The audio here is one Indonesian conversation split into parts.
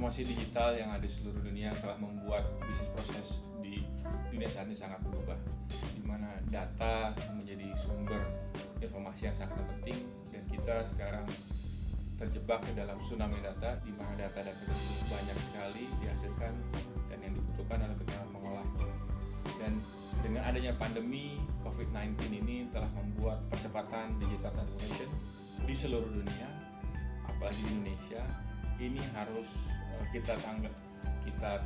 transformasi digital yang ada di seluruh dunia telah membuat bisnis proses di dunia saat ini sangat berubah, di mana data menjadi sumber informasi yang sangat penting, dan kita sekarang terjebak ke dalam tsunami data, di mana data-data tersebut banyak sekali dihasilkan dan yang dibutuhkan adalah kita mengolahnya. Dan dengan adanya pandemi COVID-19 ini telah membuat percepatan digital transformation di seluruh dunia, apalagi di Indonesia, ini harus kita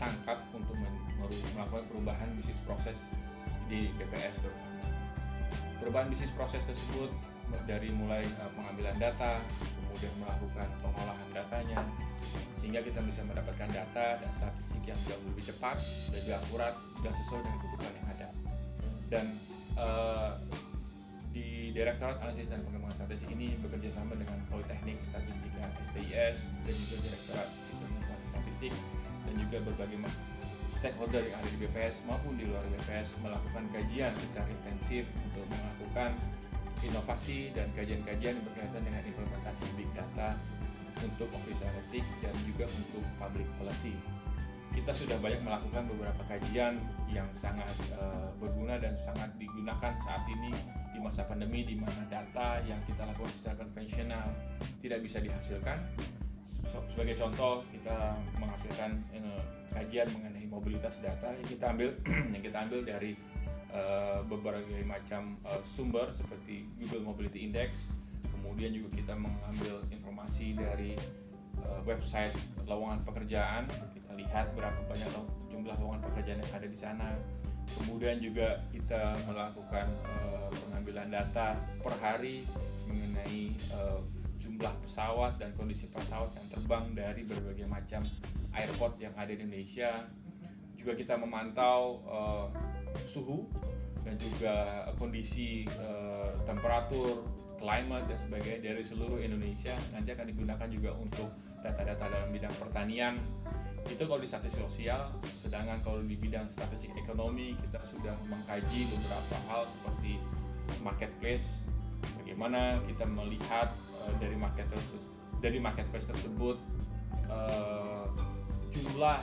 tangkap untuk melakukan perubahan bisnis proses di BPS terutama. Perubahan bisnis proses tersebut dari mulai pengambilan data, kemudian melakukan pengolahan datanya, sehingga kita bisa mendapatkan data dan statistik yang jauh lebih cepat, lebih akurat, dan sesuai dengan kebutuhan yang ada. Dan di Direktorat Analisis dan Pengembangan Statistik ini bekerja sama dengan Politeknik Statistika STIS dan juga Direktorat Sistem Informasi Statistik dan juga berbagai stakeholder yang ada di BPS maupun di luar BPS melakukan kajian secara intensif untuk melakukan inovasi dan kajian-kajian yang berkaitan dengan implementasi big data untuk office statistik dan juga untuk public policy. Kita sudah banyak melakukan beberapa kajian yang sangat berguna dan sangat digunakan saat ini di masa pandemi, di mana data yang kita lakukan secara konvensional tidak bisa dihasilkan. Sebagai contoh, kita menghasilkan kajian mengenai mobilitas data yang kita ambil dari berbagai macam sumber seperti Google Mobility Index. Kemudian juga kita mengambil informasi dari website lowongan pekerjaan. Kita lihat berapa banyak jumlah lowongan pekerjaan yang ada di sana. Kemudian juga kita melakukan pengambilan data per hari mengenai jumlah pesawat dan kondisi pesawat yang terbang dari berbagai macam airport yang ada di Indonesia. Juga kita memantau suhu dan juga kondisi temperatur, climate dan sebagainya dari seluruh Indonesia. Nanti akan digunakan juga untuk data-data dalam bidang pertanian. Itu kalau di statistik sosial. Sedangkan kalau di bidang statistik ekonomi, kita sudah mengkaji beberapa hal seperti marketplace. Bagaimana kita melihat dari marketplace tersebut jumlah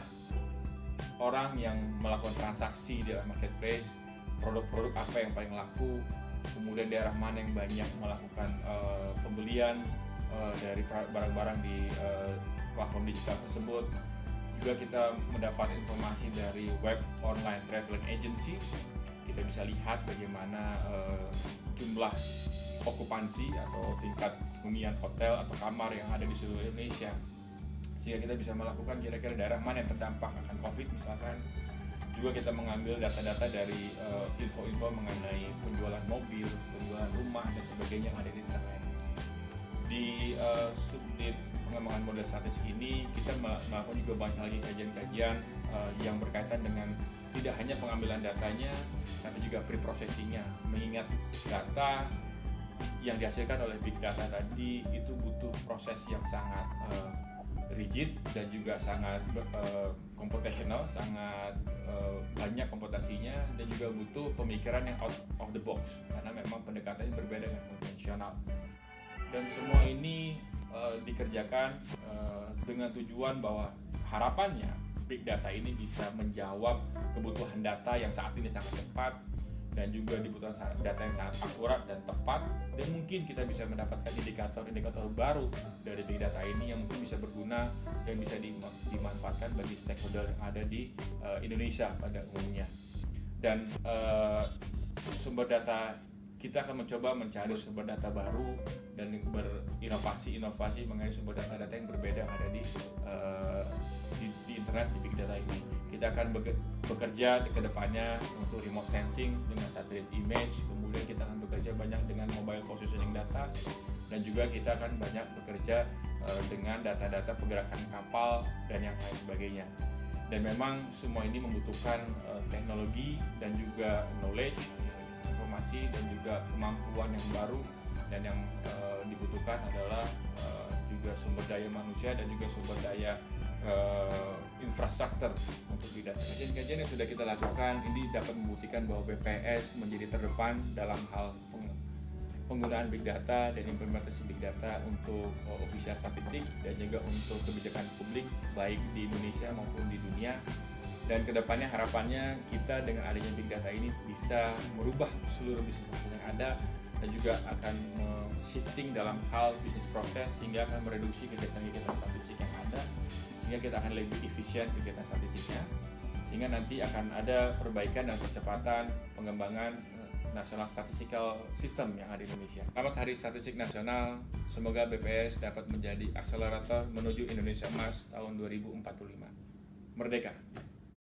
orang yang melakukan transaksi di dalam marketplace, produk-produk apa yang paling laku, kemudian daerah mana yang banyak melakukan pembelian dari barang-barang di platform digital tersebut. Juga kita mendapat informasi dari web online traveling agency. Kita bisa lihat bagaimana jumlah okupansi atau tingkat hunian hotel atau kamar yang ada di seluruh Indonesia, sehingga kita bisa melakukan kira-kira daerah mana yang terdampak akan COVID misalkan. Juga kita mengambil data-data dari info-info mengenai penjualan mobil, penjualan rumah dan sebagainya yang ada di internet. Di subdit pengembangan model statistik ini kita melakukan juga banyak lagi kajian-kajian yang berkaitan dengan tidak hanya pengambilan datanya, tapi juga pre-processingnya. Mengingat data yang dihasilkan oleh big data tadi itu butuh proses yang sangat rigid dan juga sangat computational, sangat banyak komputasinya, dan juga butuh pemikiran yang out of the box karena memang pendekatannya berbeda dengan konvensional. Dan semua ini dikerjakan dengan tujuan bahwa harapannya big data ini bisa menjawab kebutuhan data yang saat ini sangat cepat dan juga dibutuhkan data yang sangat akurat dan tepat, dan mungkin kita bisa mendapatkan indikator-indikator baru dari big data ini yang mungkin bisa berguna dan bisa dimanfaatkan bagi stakeholder yang ada di Indonesia pada umumnya. Dan sumber data, kita akan mencoba mencari sumber data baru dan berinovasi mengenai sumber data-data yang berbeda yang ada di internet, di big data ini. Kita akan bekerja ke depannya untuk remote sensing dengan satellite image, kemudian kita akan bekerja banyak dengan mobile positioning data, dan juga kita akan banyak bekerja dengan data-data pergerakan kapal dan yang lain sebagainya. Dan memang semua ini membutuhkan teknologi dan juga knowledge, informasi dan juga kemampuan yang baru, dan yang dibutuhkan adalah juga sumber daya manusia dan juga sumber daya infrastruktur untuk big data. Kajian-kajian yang sudah kita lakukan ini dapat membuktikan bahwa BPS menjadi terdepan dalam hal penggunaan big data dan implementasi big data untuk official statistik dan juga untuk kebijakan publik baik di Indonesia maupun di dunia. Dan kedepannya harapannya kita dengan adanya big data ini bisa merubah seluruh bisnis proses yang ada dan juga akan shifting dalam hal bisnis proses sehingga akan mereduksi kegiatan-kegiatan statistik yang ada, sehingga kita akan lebih efisien kegiatan statistiknya, sehingga nanti akan ada perbaikan dan percepatan pengembangan National Statistical System yang ada di Indonesia. Selamat Hari Statistik Nasional, semoga BPS dapat menjadi akselerator menuju Indonesia Emas tahun 2045. Merdeka!